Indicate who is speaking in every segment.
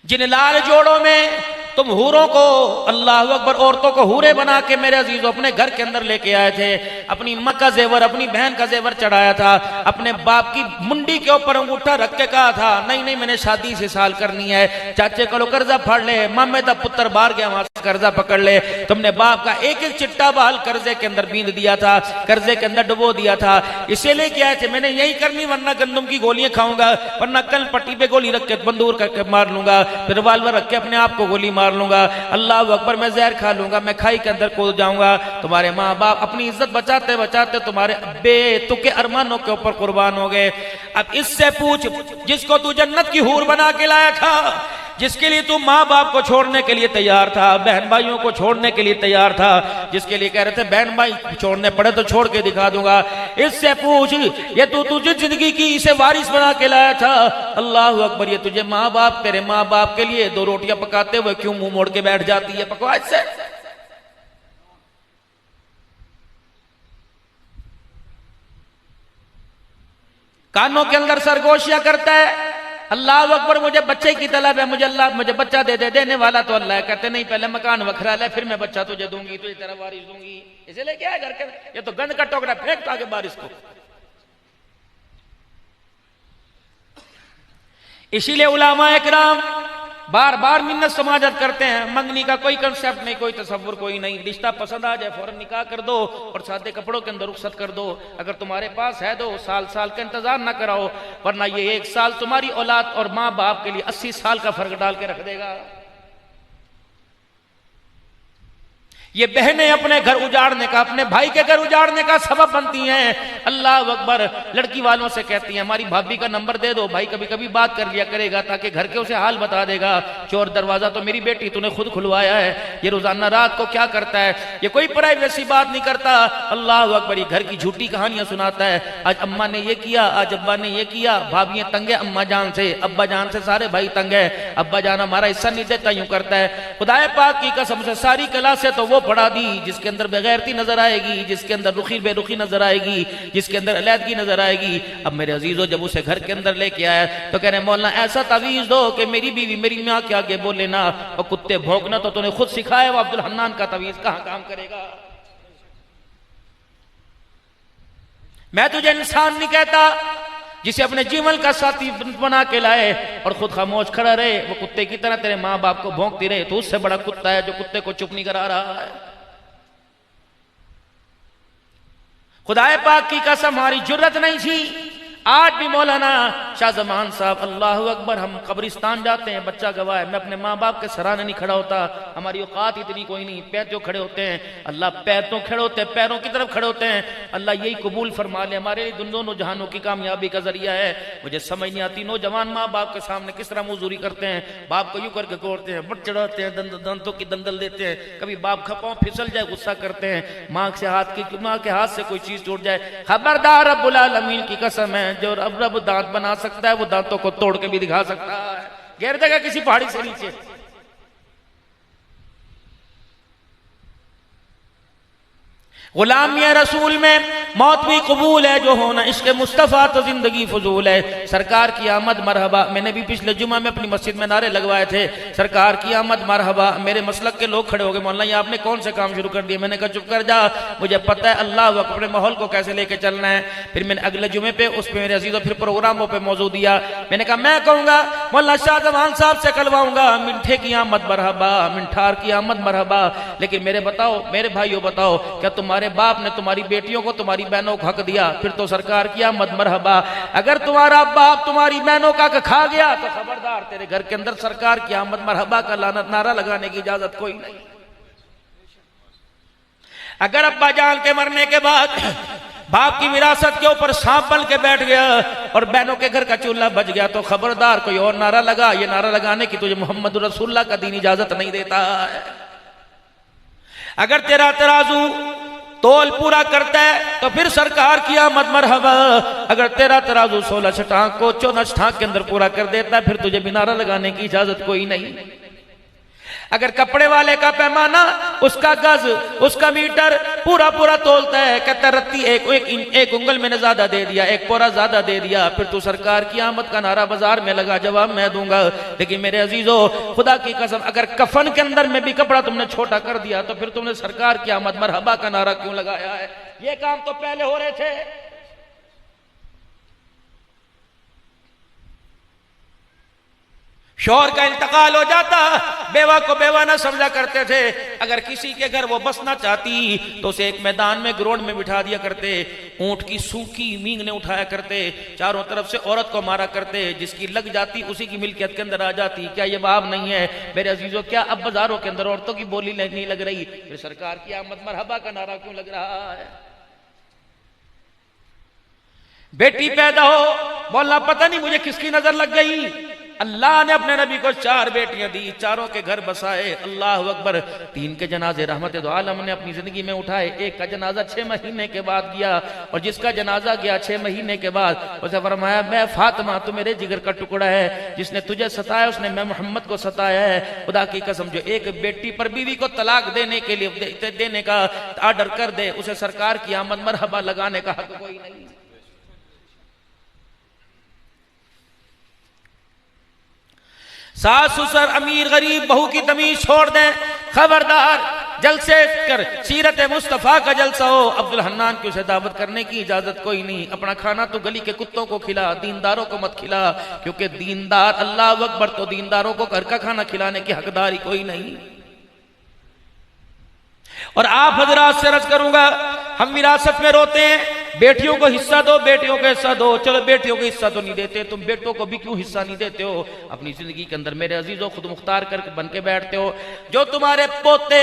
Speaker 1: जिन लाल जोड़ों में तुम हूरों को, अल्लाह अकबर, औरतों को हूरे बना के मेरे अजीजों अपने घर के अंदर लेके आए थे, अपनी मां का जेवर, अपनी बहन का जेवर चढ़ाया था, अपने बाप की मुंडी के ऊपर अंगूठा रख के कहा था नहीं नहीं मैंने शादी इसी साल करनी है, चाचे को कर्जा फाड़ ले, मामे दा पुत्र बाहर गया वहां से कर्जा पकड़ ले। तुमने बाप का एक एक चिट्टा बाल कर्जे के अंदर बींद दिया था, कर्जे के अंदर डुबो दिया था, इसीलिए क्या है मैंने यही करनी वरना गंदम की गोलियां खाऊंगा, वरना कल पट्टी पे गोली रख के बंदूक करके मार लूंगा, फिर रिवाल्वर रख के अपने आप को गोली मार लूंगा, अल्लाह अकबर मैं जहर खा लूंगा, मैं खाई के अंदर कूद जाऊंगा। तुम्हारे माँ बाप अपनी इज्जत बचाते बचाते तुम्हारे बेतुके अरमानों के ऊपर कुर्बान हो गए। अब इससे पूछ जिसको तू जन्नत की हूर बना के लाया था, जिसके लिए तू माँ बाप को छोड़ने के लिए तैयार था, बहन भाइयों को छोड़ने के लिए तैयार था, जिसके लिए कह रहे थे बहन भाई छोड़ने पड़े तो छोड़ के दिखा दूंगा, इससे पूछ ये तू तुझे जिंदगी की इसे वारिस बना के लाया था, अल्लाह अकबर, ये तुझे माँ बाप, तेरे माँ बाप के लिए दो रोटियां पकाते हुए क्यों मुंह मोड़ के बैठ जाती है पकवाज से? कानों के अंदर सरगोशियां करता है, अल्लाह अकबर मुझे बच्चे की तलब है, मुझे अल्लाह मुझे बच्चा दे दे, देने वाला तो अल्लाह है। कहते नहीं पहले मकान वखरा ले फिर मैं बच्चा तुझे दूंगी, तुझे तेरा वारिस दूंगी, इसीलिए क्या है घर के, ये तो गंद का टोकरा फेंक तो आगे बारिश को। इसीलिए उलामा इकराम बार बार मिन्नत समाजत करते हैं, मंगनी का कोई कंसेप्ट नहीं, कोई तसव्वुर कोई नहीं, रिश्ता पसंद आ जाए फौरन निकाह कर दो और सादे कपड़ों के अंदर रुखसत कर दो, अगर तुम्हारे पास है दो, साल साल का इंतजार ना कराओ, वरना ये एक साल तुम्हारी औलाद और माँ बाप के लिए 80 साल का फर्क डाल के रख देगा। ये बहनें अपने घर उजाड़ने का, अपने भाई के घर उजाड़ने का सबब बनती हैं। अल्लाह अकबर, लड़की वालों से कहती हैं हमारी भाभी का नंबर दे दो, भाई कभी कभी बात कर लिया करेगा ताकि घर के उसे हाल बता देगा। चोर दरवाजा तो मेरी बेटी तूने खुद खुलवाया है, ये रोजाना रात को क्या करता है, ये कोई प्राइवेसी बात नहीं करता। अल्लाह अकबर, ये घर की झूठी कहानियां सुनाता है, आज अम्मा ने ये किया, आज अब्बा ने ये किया, भाभियां तंग है अम्मा जान से, अब्बा जान से सारे भाई तंग है, अब्बा जान हमारा हिस्सा नहीं देता, यूं करता है। खुदाए पाक की कसम से सारी कला से तो वो पढ़ा दी जिसके अंदर बेगैरती नजर आएगी, जिसके अंदर रुखी बेरुखी नजर आएगी, जिसके अंदर अलैदगी नजर आएगी। अब मेरे अजीजों जब उसे घर के अंदर लेके आया तो कह रहे मौलाना ऐसा तवीज दो कि मेरी बीवी मेरी माँ के आगे बोले ना, और कुत्ते भौंकना तो तूने खुद सिखाया, वो अब्दुल हन्नान का तवीज कहां काम करेगा। मैं तुझे इंसान नहीं कहता, जिसे अपने जीवन का साथी बना के लाए और खुद खामोश खड़ा रहे, वो कुत्ते की तरह तेरे माँ बाप को भौंकती रहे, तो उससे बड़ा कुत्ता है जो कुत्ते को चुप नहीं करा रहा है। खुदाए पाक की कसम हमारी जुर्रत नहीं थी, आज भी मौलाना शाह जमान साहब अल्लाह अकबर, हम कब्रिस्तान जाते हैं, बच्चा गवाह है, मैं अपने माँ बाप के सराहने नहीं खड़ा होता, हमारी औकात इतनी कोई नहीं, पैर जो खड़े होते हैं अल्लाह पैर तो खड़े होते हैं, पैरों की तरफ खड़े होते हैं, अल्लाह यही कबूल फरमा ले, हमारे लिए दोनों जहानों की कामयाबी का जरिया है। मुझे समझ नहीं आती नौजवान माँ बाप के सामने किस तरह मुजूरी करते हैं, बाप को यूं करके कोड़ते हैं, बट चढ़ाते हैं, दंतों की दंदल देते हैं, कभी बाप खपाओ फिसल जाए गुस्सा करते हैं, माँ के हाथ से कोई चीज टूट जाए, खबरदार रब्बुल आलमीन की कसम है जो रब दांत बना सकता है वो दांतों को तोड़ के भी दिखा सकता है, गिर देगा किसी पहाड़ी से नीचे। गुलामी रसूल में मौत भी कबूल है, जो होना इश्क मुस्तफ़ा तो जिंदगी फजूल है। सरकार की आमद मरहबा, मैंने भी पिछले जुमा में अपनी मस्जिद में नारे लगवाए थे, सरकार की आमद मरहबा। मेरे मसलक के लोग खड़े हो गए, मौलाना ये आपने कौन से काम शुरू कर दिए? मैंने कहा चुप कर जा, मुझे पता है अल्लाह अपने माहौल को कैसे लेके चलना है। फिर मैंने अगले जुमे पे उस पर मेरे अजीजों फिर प्रोग्रामों पर मौजूद दिया, मैंने कहा मैं कहूँगा मौलाना शाह जमान साहब से कलवाऊंगा मिठे की आमद मरहबा, मिठार की आमद मरहबा। लेकिन मेरे बताओ, मेरे भाइयों बताओ, क्या तुम्हारे बाप ने तुम्हारी बेटियों को तुम्हारी बहनों को हक दिया? फिर तो सरकार की आमद मरहबा। अगर तुम्हारा बाप तुम्हारी बहनों का हक खा गया तो खबरदार, तेरे घर के अंदर सरकार की आमद मरहबा का लानत नारा लगाने की इजाजत कोई नहीं। अगर अब्बा जान के मरने के बाद बाप की विरासत के ऊपर सांप बन के बैठ गया और बहनों के घर का चूल्हा बच गया तो खबरदार कोई और नारा लगा, ये नारा लगाने की तुझे मोहम्मद रसूलुल्लाह का दीन इजाजत नहीं देता है। अगर तेरा तराजू तोल पूरा करता है तो फिर सरकार की आमद मरहबा। अगर तेरा तराजू 16 छटांक को 14 छटांक के अंदर पूरा कर देता है फिर तुझे भी नारा लगाने की इजाजत कोई नहीं। अगर कपड़े वाले का पैमाना, उसका गज, उसका मीटर पूरा पूरा तोलता है, कहता रत्ती एक उंगल मैंने ज्यादा दे दिया, एक पोरा ज्यादा दे दिया, फिर तू सरकार की आमद का नारा बाजार में लगा, जवाब मैं दूंगा। लेकिन मेरे अजीजों, खुदा की कसम, अगर कफन के अंदर में भी कपड़ा तुमने छोटा कर दिया तो फिर तुमने सरकार की आमद मरहबा का नारा क्यों लगाया है? ये काम तो पहले हो रहे थे। शौहर का इंतकाल हो जाता, बेवा को बेवा ना समझा करते थे। अगर किसी के घर वो बसना चाहती तो उसे एक मैदान में ग्राउंड में बिठा दिया करते, ऊंट की सूखी मींग ने उठाया करते, चारों तरफ से औरत को मारा करते, जिसकी लग जाती उसी की मिल्कियत के अंदर आ जाती। क्या ये बाब नहीं है मेरे अजीजों? क्या अब बाजारों के अंदर औरतों की बोली नहीं लग रही? फिर सरकार की आमद मरहबा का नारा क्यों लग रहा है? बेटी पैदा हो, बोलना पता नहीं मुझे किसकी नजर लग गई। अल्लाह ने अपने नबी को 4 बेटियां दी, चारों के घर बसाए। अल्लाह अकबर। 3 के जनाजे रहमत दो आलम ने अपनी जिंदगी में उठाए। एक का जनाजा 6 महीने के बाद गया, और जिसका जनाजा गया 6 महीने के बाद, उसे फरमाया मैं फातिमा, तू मेरे जिगर का टुकड़ा है, जिसने तुझे सताया उसने मैं मोहम्मद को सताया है। खुदा की कसम, जो एक बेटी पर बीवी को तलाक देने के लिए देने का आर्डर कर दे, उसे सरकार की आमद मरहबा लगाने का हक कोई नहीं। सास ससुर अमीर गरीब बहू की तमीज छोड़ दें। खबरदार, जलसे कर सीरत मुस्तफा का जलसा हो, अब्दुल हन्नान की उसे दावत करने की इजाजत कोई नहीं। अपना खाना तो गली के कुत्तों को खिला, दीनदारों को मत खिला, क्योंकि दीनदार, अल्लाह अकबर, तो दीनदारों को घर का खाना खिलाने की हकदारी कोई नहीं। और आप हजरात से अर्ज करूंगा, हम विरासत में रोते हैं बेटियों को हिस्सा दो, बेटियों को हिस्सा दो। चलो बेटियों को हिस्सा तो नहीं देते, तुम बेटों को भी क्यों हिस्सा नहीं देते हो? अपनी जिंदगी के अंदर मेरे अजीजों खुद मुख्तार करके बन के बैठते हो। जो तुम्हारे पोते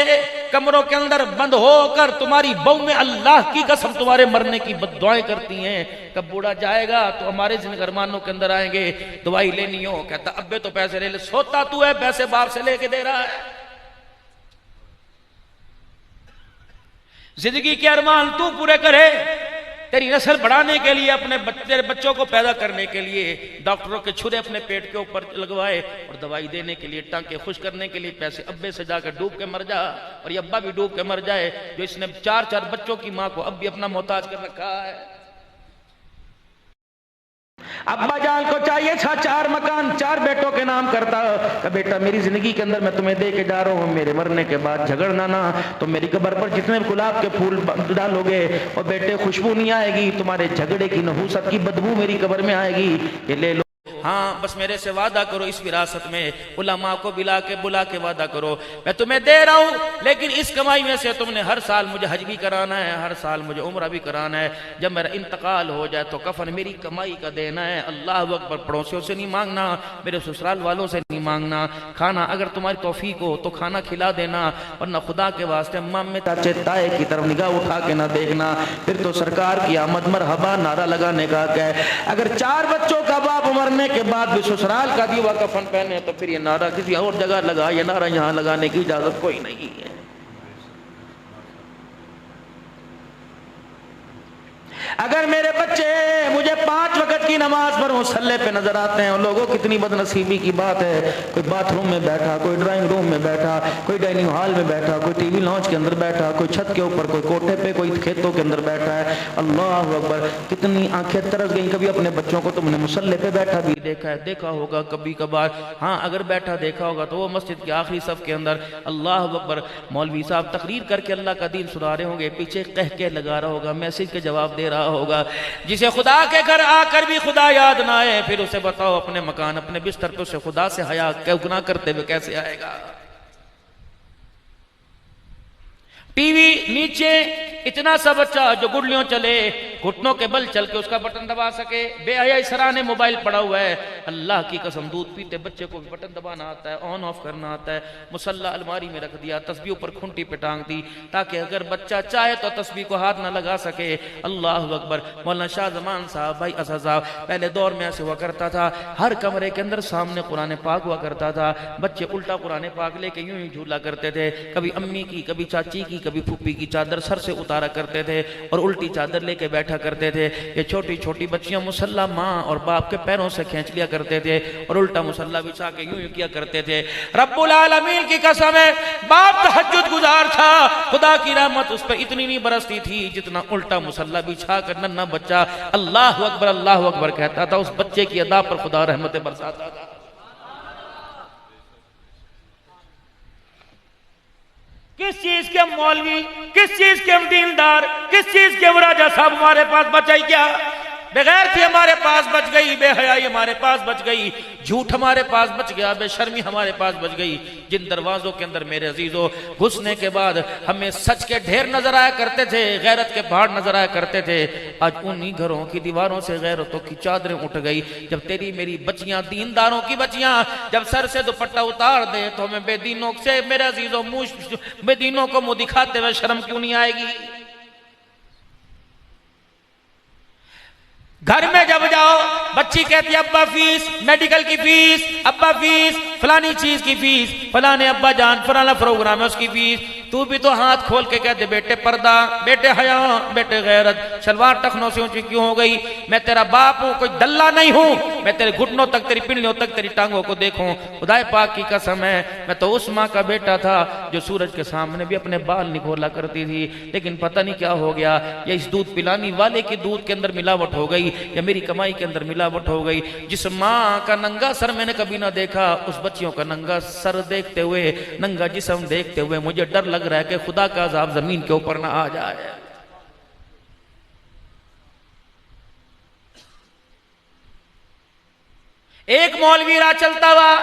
Speaker 1: कमरों के अंदर बंद होकर तुम्हारी बहू में अल्लाह की कसम तुम्हारे मरने की बद्दुआएं करती हैं, कब बूढ़ा जाएगा तो हमारे जिंदगानों के अंदर आएंगे, दवाई लेनी हो, कहता अब्बे तो पैसे ले, सोता तू है, पैसे बाप से लेके दे रहा है। जिंदगी के अरमान तू पूरे करे, तेरी नस्ल बढ़ाने के लिए, अपने तेरे बच्चों को पैदा करने के लिए डॉक्टरों के छुरे अपने पेट के ऊपर लगवाए, और दवाई देने के लिए, टांके खुश करने के लिए पैसे अब्बे से जाकर डूब के मर जा, और ये अब्बा भी डूब के मर जाए, जो इसने 4 बच्चों की मां को अब भी अपना मोहताज कर रखा है। अब्बा जान को चाहिए था 4 मकान 4 बेटों के नाम करता, कि बेटा मेरी जिंदगी के अंदर मैं तुम्हें दे के जा रहा हूं, मेरे मरने के बाद झगड़ना ना, तो मेरी कब्र पर जितने गुलाब के फूल डालोगे और बेटे खुशबू नहीं आएगी, तुम्हारे झगड़े की नहूसत की बदबू मेरी कब्र में आएगी, ये ले लो। हाँ, बस मेरे से वादा करो, इस विरासत में उलमा को बुला के वादा करो, मैं तुम्हें दे रहा हूं, लेकिन इस कमाई में से तुमने हर साल मुझे हज भी कराना है, हर साल मुझे उम्रा भी कराना है, जब मेरा इंतकाल हो जाए तो कफन मेरी कमाई का देना है। अल्लाह अकबर। पड़ोसियों से नहीं मांगना, मेरे ससुराल वालों से नहीं मांगना, खाना अगर तुम्हारी तौफीक हो तो खाना खिला देना, वरना खुदा के वास्ते मामे चाचे ताए की तरफ निगाह उठा के ना देखना, फिर तो सरकार की आमद मरहबा नारा लगाने का क्या है। अगर 4 बच्चों का बाप मरने के बाद भी ससुराल का दीवा कफन पहने तो फिर ये नारा किसी और जगह लगा, ये नारा यहां लगाने की इजाजत कोई नहीं है। अगर मेरे बच्चे मुझे 5 वक्त की नमाज पर मुसल्ले पे नजर आते हैं, लोगों कितनी बदनसीबी की बात है, कोई बाथरूम में बैठा, कोई ड्राइंग रूम में बैठा, कोई डाइनिंग हॉल में बैठा, कोई टीवी लॉन्च के अंदर बैठा, कोई छत के ऊपर, कोई कोठे पे, कोई खेतों के अंदर बैठा है। अल्लाह अकबर। कितनी आंखें तरस गई। कभी अपने बच्चों को तुमने मुसल्ले पे बैठा भी देखा है? देखा होगा कभी कभार, हाँ अगर बैठा देखा होगा तो वो मस्जिद के आखिरी सफ के अंदर। अल्लाह अकबर। मौलवी साहब तकरीर करके अल्लाह का दीन सुना रहे होंगे, पीछे कह के लगा रहा होगा, मैसेज के जवाब दे रहा होगा। जिसे खुदा के घर आकर भी खुदा याद ना आए, फिर उसे बताओ अपने मकान अपने बिस्तर पे उसे खुदा से हया गुनाह करते हुए कैसे आएगा। टीवी नीचे इतना सा बच्चा जो गुडलियों चले, घुटनों के बल चल के उसका बटन दबा सके, बेहयाई सराहने मोबाइल पड़ा हुआ है। अल्लाह की कसम, दूध पीते बच्चे को भी बटन दबाना आता है, ऑन ऑफ करना आता है। मुसल्ला अलमारी में रख दिया, तस्बीह ऊपर खूंटी पे टांग दी, ताकि अगर बच्चा चाहे तो तस्बीह को हाथ ना लगा सके। अल्लाह अकबर। मौलाना शाह जमान साहब, भाई असद साहब, पहले दौर में ऐसे हुआ करता था, हर कमरे के अंदर सामने कुरान पाक हुआ करता था, बच्चे उल्टा कुरान पाक लेके यूं ही झूला करते थे, कभी अम्मी की, कभी चाची की, कभी फूफी की चादर सर से उतारा करते थे और उल्टी चादर लेके बैठा करते थे। ये छोटी छोटी बच्चियां मुसल्ला माँ और बाप के पैरों से खींच लिया करते थे और उल्टा मुसल्ला बिछा के यूं यूं किया करते थे। रब्बुल आलमीन की कसम है, बाप तहज्जुद गुजार था, खुदा की रहमत उस पर इतनी नहीं बरसती थी जितना उल्टा मुसल्ला बिछा कर नन्हा बच्चा अल्लाह अकबर कहता था। उस बच्चे की अदा पर खुदा रहमतें बरसाता था। किस चीज के मौलवी, किस चीज के दीनदार, किस चीज के राजा साहब हमारे पास बचाई क्या? बेगैरती हमारे पास बच गई, बेहयाई हमारे पास बच गई, झूठ हमारे पास बच गया, बेशर्मी हमारे पास बच गई। जिन दरवाजों के अंदर मेरे अजीजों घुसने के बाद हमें सच के ढेर नजर आया करते थे, गैरत के पहाड़ नजर आया करते थे, आज उन्हीं घरों की दीवारों से गैरतों की चादरें उठ गई। जब तेरी मेरी बच्चियां, दीनदारों की बच्चियां, जब सर से दुपट्टा उतार दे तो हमें बेदीनों से मेरे अजीजों बेदीनों को मुंह दिखाते हुए शर्म क्यों नहीं आएगी? घर में जब जाओ बच्ची कहती है अब्बा फीस, मेडिकल की फीस, अब्बा फीस, फलानी चीज की फीस, फलाने अब्बा जान फलाना प्रोग्राम है उसकी फीस। तू भी तो हाथ खोल के कहते बेटे पर्दा, बेटे हया, बेटे गैरत, सलवार टखनों से ऊंची क्यों हो गई? मैं तेरा बाप हूं, कोई दल्ला नहीं हूं, मैं तेरे घुटनों तक, तेरी पिंडलियों तक, तेरी टांगों को देखूं। खुदाए पाक की कसम है, मैं तो उस माँ का बेटा था जो सूरज के सामने भी अपने बाल निकोला करती थी, लेकिन पता नहीं क्या हो गया, या इस दूध पिलाने वाले की दूध के अंदर मिलावट हो गई, या मेरी कमाई के अंदर मिलावट हो गई। जिस माँ का नंगा सर मैंने कभी ना देखा, उस बच्चियों का नंगा सर देखते हुए, नंगा जिस्म देखते हुए मुझे डर लग रहा है कि खुदा का अज़ाब जमीन के ऊपर ना आ जाए। एक मौलवी राह चलता हुआ,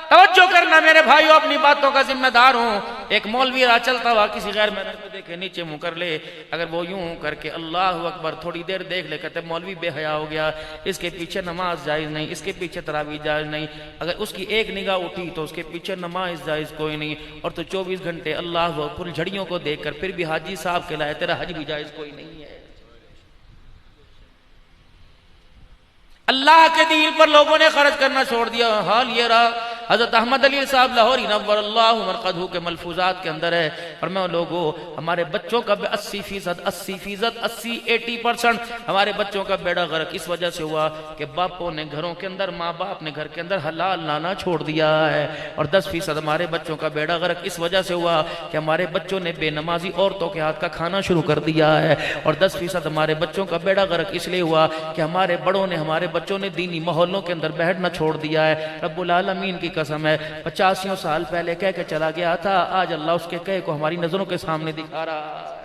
Speaker 1: तवज्जो करना मेरे भाइयों, अपनी बातों का जिम्मेदार हूं। एक मौलवी राह चलता हुआ किसी गैर महरम को देखे नीचे मुंह कर ले, अगर वो यूं करके अल्लाह अकबर थोड़ी देर देख ले, कहते मौलवी बेहया हो गया, इसके पीछे नमाज जायज नहीं, इसके पीछे तरावी जायज नहीं। अगर उसकी एक निगाह उठी तो उसके पीछे नमाज जायज कोई नहीं, और तो 24 घंटे अल्लाह फुलझड़ियों को देखकर फिर भी हाजी साहब के लाए, तेरा हज भी जायज कोई नहीं है। अल्लाह के दीन पर लोगों ने खर्च करना छोड़ दिया। हाल ये रहा, हजरत अहमद अली साहब लाहौरी नव्वरल्लाहु मरक़दहू के मलफूजात के अंदर है, और मैं लोगों हमारे बच्चों का 80% 80% हमारे बच्चों का बेड़ा गर्क इस वजह से हुआ कि बापों ने घरों के अंदर, माँ बाप ने घर के अंदर हलाल लाना छोड़ दिया है, और 10% हमारे बच्चों का बेड़ा गर्क इस वजह से हुआ कि हमारे बच्चों ने बेनमाजी औरतों के हाथ का खाना शुरू कर दिया है, और 10% हमारे बच्चों का बेड़ा गर्क इसलिए हुआ कि हमारे बड़ों ने, हमारे बच्चों ने दीनी माहौलों के अंदर बैठना छोड़ दिया है। रब्बुल आलमीन की कसम है, 85 साल पहले कह के चला गया था, आज अल्लाह उसके कहे को हमारी नजरों के सामने दिखा रहा है।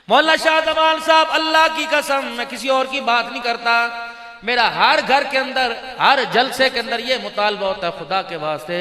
Speaker 1: मौलाना शाह जमाल साहब, अल्लाह की कसम मैं किसी और की बात नहीं करता, मेरा हर घर के अंदर, हर जलसे के अंदर ये मुतालबा होता है, खुदा के वास्ते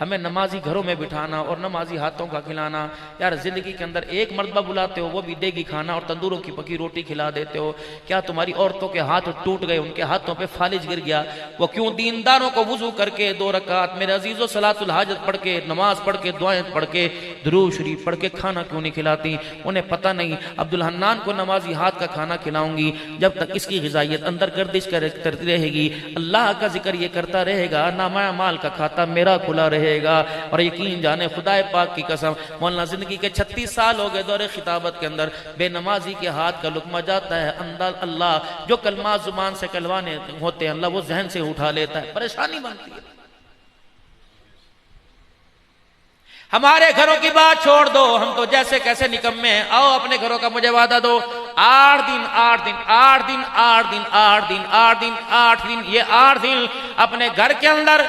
Speaker 1: हमें नमाजी घरों में बिठाना और नमाजी हाथों का खिलाना। यार जिंदगी के अंदर एक मर्तबा बुलाते हो, वो भी देगी खाना और तंदूरों की पकी रोटी खिला देते हो। क्या तुम्हारी औरतों के हाथ टूट गए, उनके हाथों पे फालिज गिर गया? वो क्यों दीनदारों को वुजू करके 2 रकात मेरे अजीजों सलातुल हाजत पढ़ के, नमाज पढ़ के, दुआएं पढ़ के, दुरूद शरीफ पढ़ के खाना क्यों नहीं खिलाती? उन्हें पता नहीं अब्दुल हन्नान को नमाजी हाथ का खाना खिलाऊंगी जब तक इसकी ग़िज़ाइयत अंदर गर्दिश करती रहेगी, अल्लाह का जिक्र ये करता रहेगा, नामा माल का खाता मेरा खुला रहेगा। और यकीन जाने खुदाए पाक की कसम, मौलाना जिंदगी के 36 साल हो गए दौरे खिताबत के अंदर, बेनमाजी के हाथ का लुकमा जाता है अंदर, अल्लाह जो कलमा जुबान से कलवाने होते हैं अल्लाह वो जहन से उठा लेता है, परेशानी बनती है। हमारे घरों की बात छोड़ दो, हम तो जैसे कैसे निकम्मे हैं। आओ अपने घरों का मुझे वादा दो, 8 दिन 8 दिन 8 दिन 8 दिन 8 दिन 8 दिन 8 दिन, ये 8 दिन अपने घर के अंदर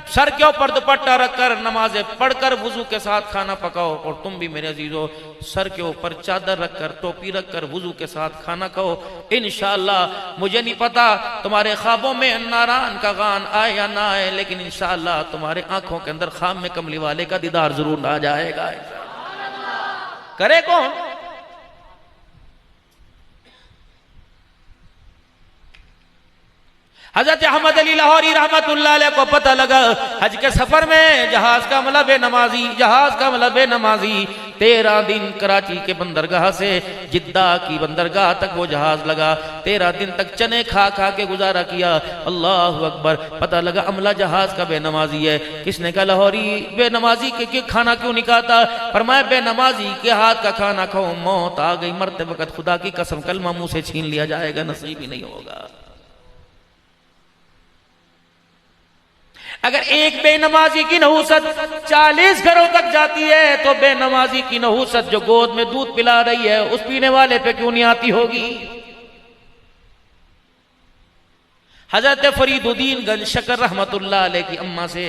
Speaker 1: सर के ऊपर दुपट्टा रखकर, नमाजें पढ़कर, वुजू के साथ खाना पकाओ। और तुम भी मेरे अजीजों सर के ऊपर चादर रखकर, टोपी रखकर, वुजू के साथ खाना खाओ। इंशाअल्लाह मुझे नहीं पता तुम्हारे ख्वाबों में नारान का गान आए या ना आए, लेकिन इंशाअल्लाह तुम्हारे आंखों के अंदर खाम में कमली वाले का दीदार जरूर आ जाएगा। करे कौन? हजरत अहमद अली लाहौरी रहमतुल्लाह अलैह को पता लगा हज के सफर में जहाज का मतलब बेनमाजी, जहाज का मतलब बेनमाजी, 13 दिन कराची के बंदरगाह से जिद्दा की बंदरगाह तक वो जहाज लगा। 13 दिन तक चने खा खा के गुजारा किया। अल्लाह अकबर। पता लगा अमला जहाज का बेनमाजी है। किसने कहा लाहौरी बेनमाजी के खाना क्यों नहीं खाता? फरमाया बेनमाजी के हाथ का खाना खाओ मौत आ गई, मरते वक्त खुदा की कसम कलमा मुंह से छीन लिया जाएगा, नसीब ही नहीं होगा। अगर एक बेनमाजी की नहुसत 40 घरों तक जाती है तो बेनमाजी की नहुसत जो गोद में दूध पिला रही है उस पीने वाले पे क्यों नहीं आती होगी? हजरत फरीदुद्दीन गंज शकर रहमतुल्लाह अलैह की अम्मा से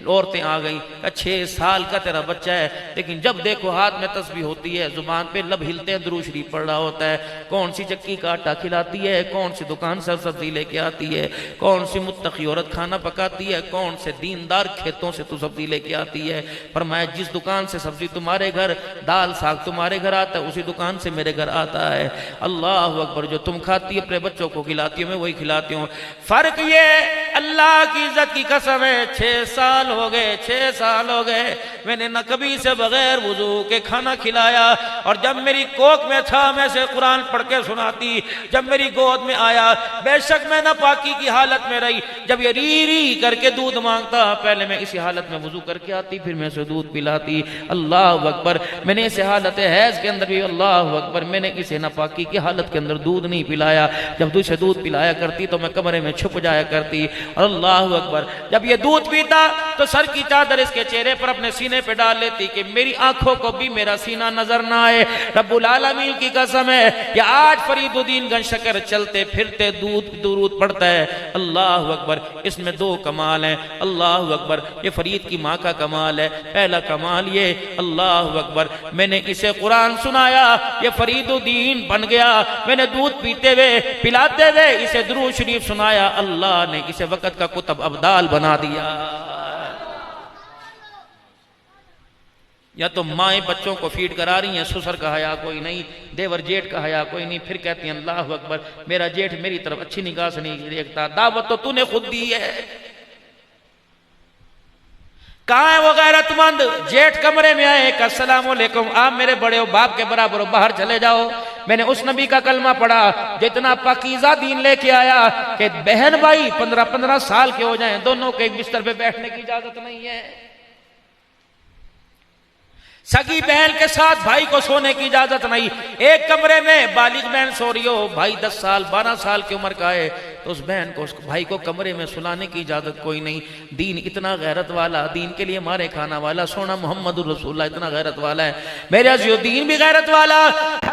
Speaker 1: औरतें आ गई, 6 साल का तेरा बच्चा है, लेकिन जब देखो हाथ में तस्बीह होती है, जुबान पे लब हिलते हैं, दुरूद शरीफ पढ़ रहा होता है। कौन सी चक्की का आटा खिलाती है, कौन सी दुकान से सब्जी लेके आती है, कौन सी मुत्तकी औरत खाना पकाती है, कौन से दीनदार खेतों से तू सब्जी लेके आती है। फरमाया जिस दुकान से सब्जी तुम्हारे घर, दाल साग तुम्हारे घर आता है, उसी दुकान से मेरे घर आता है। अल्लाह अकबर। जो तुम खाती है अपने बच्चों को खिलाती हो, मैं वही खिलाती हूँ। फर्क ये अल्लाह की इज्जत की कसम है, 6 साल हो गए, 6 साल हो गए मैंने न कभी से बगैर वुजू के खाना खिलाया। और जब मेरी कोख में था मैं से कुरान पढ़ के सुनाती, जब मेरी गोद में आया बेशक मैं नापाकी की हालत में रही, जब ये री री करके दूध मांगता पहले मैं इसी हालत में वुजू करके आती, फिर मैं उसे दूध पिलाती। अल्लाह अकबर। मैंने इसे हालत हैज के अंदर भी अल्लाह अकबर मैंने इसे नापाकी की हालत के अंदर दूध नहीं पिलाया। जब तुझे दूध पिलाया करती तो मैं कमरे में छुप जाया करती। और अल्लाह अकबर जब ये दूध पीता तो सर की चादर इसके चेहरे पर अपने सीने पे डाल लेती कि मेरी आंखों को भी मेरा सीना नजर ना आए। रब्बुल आलमीन की कसम है कि आज फरीदुद्दीन गंज शकर चलते फिरते दुरूद पढ़ता है। अल्लाह अकबर। इसमें 2 कमाल है। अल्लाह अकबर। ये फरीद की माँ का कमाल है। पहला कमाल ये अल्लाह अकबर मैंने इसे कुरान सुनाया, ये फरीदुद्दीन बन गया। मैंने दूध पीते हुए पिलाते हुए इसे दुरूद शरीफ सुनाया, अल्लाह ने इसे वक़्त का कुतुब अब्दाल बना दिया। या तो माएँ बच्चों को फीड करा रही हैं, ससुर का हया कोई नहीं, देवर जेठ का हया कोई नहीं, फिर कहती हैं अल्लाह अकबर मेरा जेठ मेरी तरफ अच्छी निगाह से नहीं देखता। दावत तो तूने खुद दी है। कहाँ है वो गैरतमंद? जेठ कमरे में आए, अस्सलाम वालेकुम, आप मेरे बड़े हो, बाप के बराबर हो, बाहर चले जाओ। मैंने उस नबी का कलमा पढ़ा जितना पाकीज़ा दीन लेके आया कि बहन भाई 15-15 साल के हो जाएं, दोनों के एक बिस्तर पे बैठने की इजाजत नहीं है। सगी बहन के साथ भाई को सोने की इजाजत नहीं। एक कमरे में बालिग बहन सो रही हो, भाई 10 साल 12 साल की उम्र का है, तो उस बहन को उस भाई को कमरे में सुलाने की इजाजत कोई नहीं। दीन इतना गैरत वाला, दीन के लिए मारे खाना वाला, सोना मोहम्मद रसूलुल्लाह इतना गैरत वाला है। मेरे अज़ीज़ो दीन भी गैरत वाला,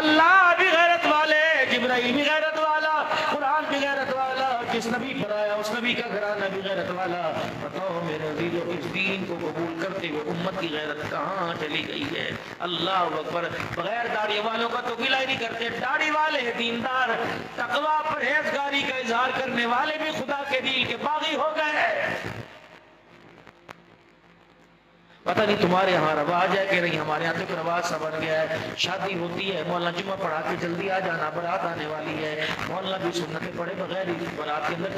Speaker 1: अल्लाह भी गैरत वाले, जिब्राइल भी गैरत वाला, कुरान भी गैरत वाला, जिस नबी पर आया उस नबी का घराना भी गैरत वाला। बताओ मेरे अज़ीज़ो इस दीन को कबूल करते हुए उम्मत की गैरत कहाँ चली गई है? अल्लाह अकबर। बगैर दाढ़ी वालों का तो गिला ही नहीं करते, दाढ़ी वाले दीनदार तकवा परहेजगारी का इजहार करने वाले भी खुदा के दिल के बागी हो गए। पता नहीं तुम्हारे यहाँ रवाज है कि नहीं, हमारे यहाँ तो रवाज सा बन गया है। शादी होती है, मौलाना जुम्मा पढ़ा के जल्दी आ जाना, बारात आने वाली है, मौलाना भी सुन्नतें पढ़े बगैर ही बारात के अंदर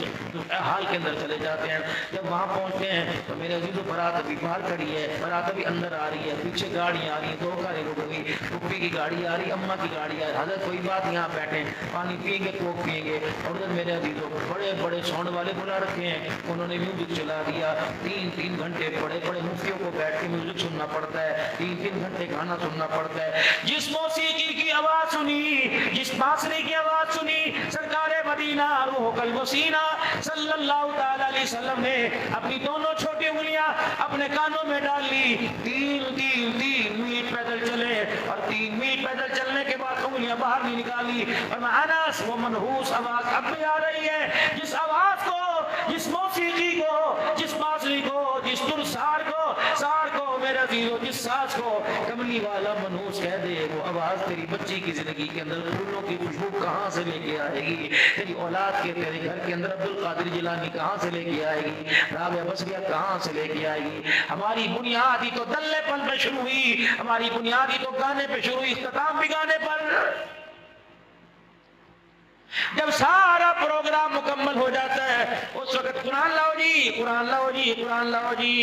Speaker 1: हाल के अंदर चले जाते हैं। जब वहाँ पहुँचते हैं तो मेरे अजीज़ों बारात अभी बाहर खड़ी है, बारात अभी अंदर आ रही है, पीछे गाड़ियाँ आ रही हैं, 2 कारें रुक गई, पुप्पी की गाड़ी आ रही, अम्मा की गाड़ी आ रही। हज़रत कोई बात यहाँ बैठे पानी पियेंगे, कोक पियेंगे। और उधर मेरे अजीज़ों बड़े बड़े साउंड वाले बुला रखे हैं, उन्होंने म्यूजिक चला दिया। 3-3 घंटे बड़े बड़े मुफ्तियों को बैठ के म्यूजिक सुनना पड़ता है, 3-3 घंटे गाना सुनना पड़ता है। जिस मौसीकी की आवाज सुनी, जिस बांसुरी की आवाज सुनी, सरकारे मदीना रूह कल्ब सीना सल्लल्लाहु ताला अलैहि वसल्लम ने अपनी दोनों छोटी उंगलियां अपने कानों में डाल ली। 3 मील पैदल चले और 3 मील पैदल चलने के बाद उंगलियां बाहर नहीं निकाली। और अनस वो मनहूस आवाज अब भी आ रही है, जिस आवाज को, जिस मौसीकी को, जिस बांसुरी को, जिस तुरसार को, सार को, मेरा जीरो जिस सास को कमली वाला मनहूस कह दे, वो आवाज तेरी बच्ची की जिंदगी के अंदर फूलों की खुशबू कहाँ से लेके आएगी? तेरी औलाद के, तेरे घर के अंदर अब्दुल कादिर जिलानी कहाँ से लेके आएगी? राबिया बसरिया कहाँ से लेके आएगी? हमारी बुनियाद ही तो दल्लेपन पे शुरू हुई, हमारी बुनियाद ही तो गाने पे शुरू हुई, इख्तिताम भी गाने पर। जब सारा प्रोग्राम मुकम्मल हो जाता है उस वक्त कुरान लाओ जी, कुरान लाओ जी, कुरान लाओ जी।